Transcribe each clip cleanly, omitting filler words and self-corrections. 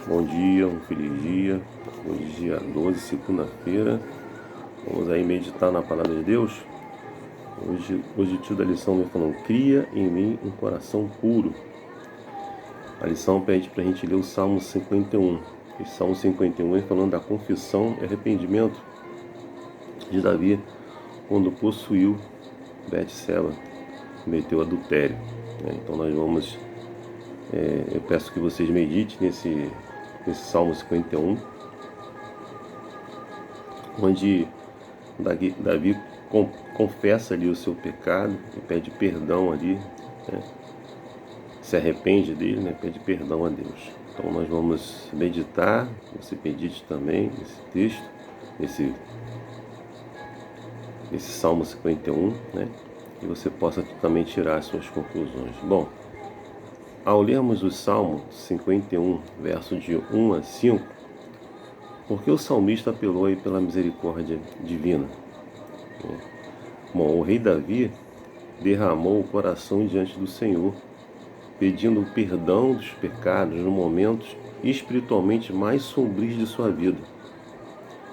Bom dia, um feliz dia. Hoje, dia 12, segunda-feira. Vamos aí meditar na palavra de Deus. Hoje o tio da lição me falou: cria em mim um coração puro. A lição pede para a gente ler o Salmo 51. E Salmo 51 é falando da confissão e arrependimento de Davi quando possuiu Betseba, cometeu adultério. Então nós vamos, eu peço que vocês meditem nesse Salmo 51, onde Davi confessa ali o seu pecado e pede perdão ali, né? Se arrepende dele, né? Pede perdão a Deus. Então nós vamos meditar, você medite também esse texto, esse Salmo 51, né? E você possa também tirar as suas conclusões. Bom, ao lermos o Salmo 51, versos de 1 a 5, porque o salmista apelou aí pela misericórdia divina? Bom, o rei Davi derramou o coração diante do Senhor, pedindo o perdão dos pecados nos momentos espiritualmente mais sombrios de sua vida.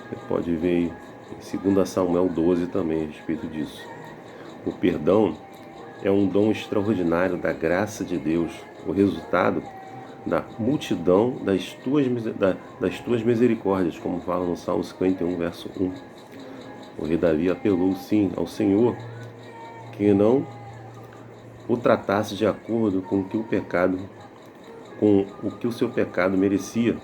Você pode ver em 2 Samuel 12 também a respeito disso. O perdão é um dom extraordinário da graça de Deus, o resultado da multidão das tuas misericórdias, como fala no Salmo 51, verso 1. O rei Davi apelou sim ao Senhor que não o tratasse de acordo com o que o seu pecado merecia,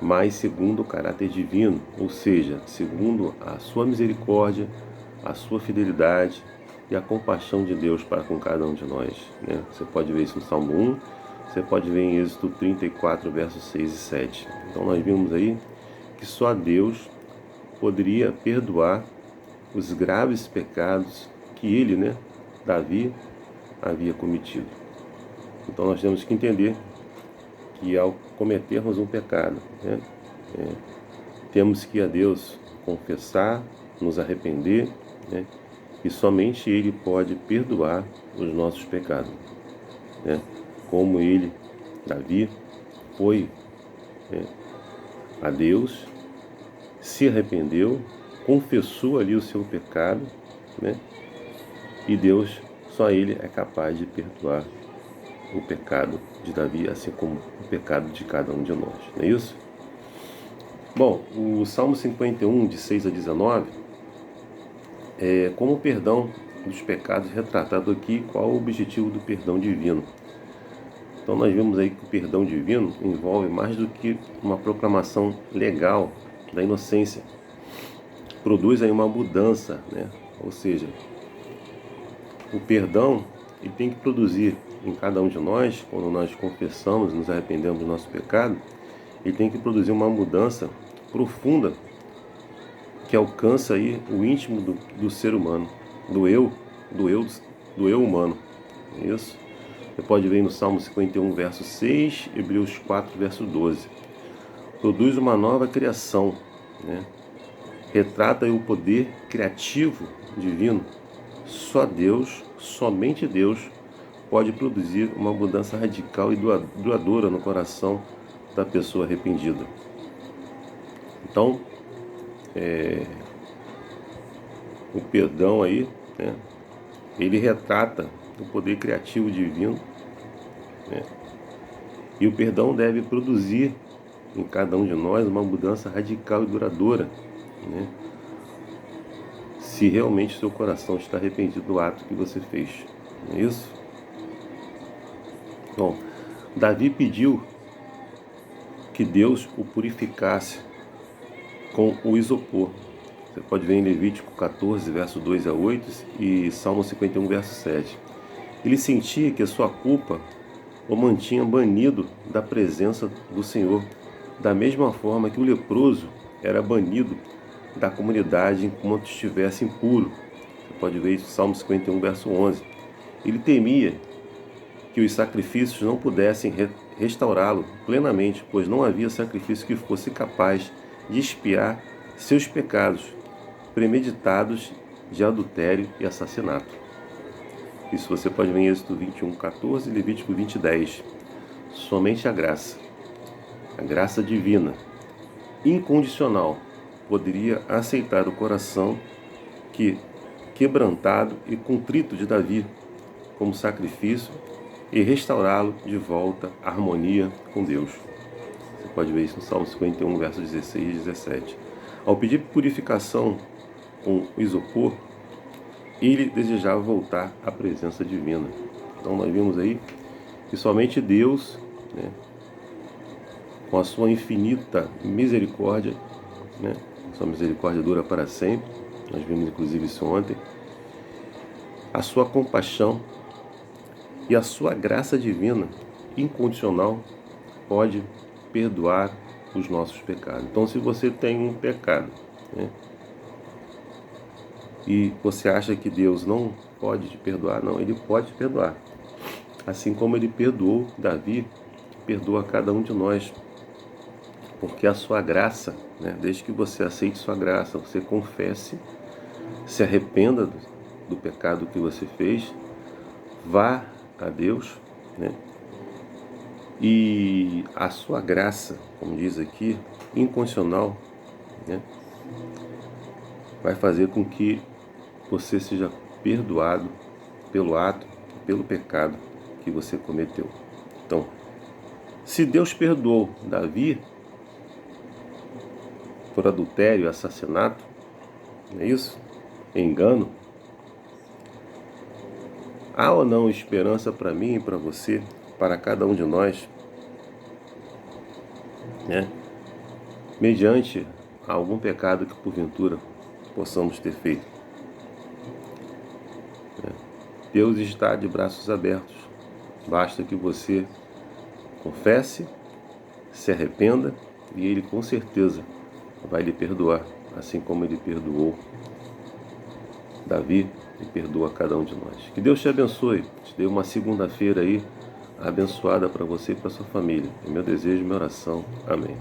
mas segundo o caráter divino, ou seja, segundo a sua misericórdia, a sua fidelidade e a compaixão de Deus para com cada um de nós, né? Você pode ver isso no Salmo 1, você pode ver em Êxodo 34, versos 6 e 7. Então nós vimos aí que só Deus poderia perdoar os graves pecados que ele, né, Davi, havia cometido. Então nós temos que entender que ao cometermos um pecado, né, temos que a Deus confessar, nos arrepender, né, e somente Ele pode perdoar os nossos pecados, né, como ele, Davi, foi, né, a Deus, se arrependeu, confessou ali o seu pecado, né, e Deus, só Ele é capaz de perdoar o pecado de Davi, assim como o pecado de cada um de nós, não é isso? Bom, o Salmo 51, de 6 a 19, é como o perdão dos pecados retratado aqui, qual o objetivo do perdão divino. Então nós vemos aí que o perdão divino envolve mais do que uma proclamação legal da inocência. Produz aí uma mudança, né? Ou seja, o perdão ele tem que produzir em cada um de nós, quando nós confessamos e nos arrependemos do nosso pecado, ele tem que produzir uma mudança profunda que alcança aí o íntimo do ser humano, do eu humano. É isso? Você pode ver no Salmo 51, verso 6, Hebreus 4, verso 12. Produz uma nova criação, né? Retrata aí o poder criativo divino. Só Deus, somente Deus, pode produzir uma mudança radical e duradoura no coração da pessoa arrependida. Então, o perdão aí, né, ele retrata o poder criativo divino, né, e o perdão deve produzir em cada um de nós uma mudança radical e duradoura, né, se realmente seu coração está arrependido do ato que você fez, não é isso? Bom, Davi pediu que Deus o purificasse com o isopor. Você pode ver em Levítico 14, verso 2 a 8 e Salmo 51, verso 7. Ele sentia que a sua culpa o mantinha banido da presença do Senhor, da mesma forma que o leproso era banido da comunidade enquanto estivesse impuro. Você pode ver isso em Salmo 51, verso 11. Ele temia que os sacrifícios não pudessem restaurá-lo plenamente, pois não havia sacrifício que fosse capaz de expiar seus pecados premeditados de adultério e assassinato. Isso você pode ver em Êxodo 21, 14 e Levítico 20, 10. Somente a graça. a graça divina, incondicional, poderia aceitar o coração quebrantado e contrito de Davi como sacrifício e restaurá-lo de volta à harmonia com Deus. Você pode ver isso no Salmo 51, versos 16 e 17. Ao pedir purificação com isopor, ele desejava voltar à presença divina. Então nós vimos aí que somente Deus, né, com a sua infinita misericórdia, né, sua misericórdia dura para sempre, nós vimos inclusive isso ontem, a sua compaixão e a sua graça divina incondicional pode perdoar os nossos pecados. Então, se você tem um pecado, né, e você acha que Deus não pode te perdoar, não, Ele pode te perdoar. Assim como Ele perdoou Davi, perdoa cada um de nós. Porque a sua graça, né, desde que você aceite sua graça, você confesse, se arrependa do pecado que você fez, vá a Deus, né, e a sua graça, como diz aqui, incondicional, né, vai fazer com que você seja perdoado pelo ato, pelo pecado que você cometeu. Então, se Deus perdoou Davi por adultério e assassinato, não é isso? Engano, há ou não esperança para mim e para você, para cada um de nós, né? Mediante algum pecado que porventura possamos ter feito. Deus está de braços abertos. Basta que você confesse, se arrependa e Ele com certeza vai lhe perdoar, assim como Ele perdoou Davi e perdoa cada um de nós. Que Deus te abençoe, te dê uma segunda-feira aí abençoada para você e para sua família. É meu desejo e minha oração. Amém.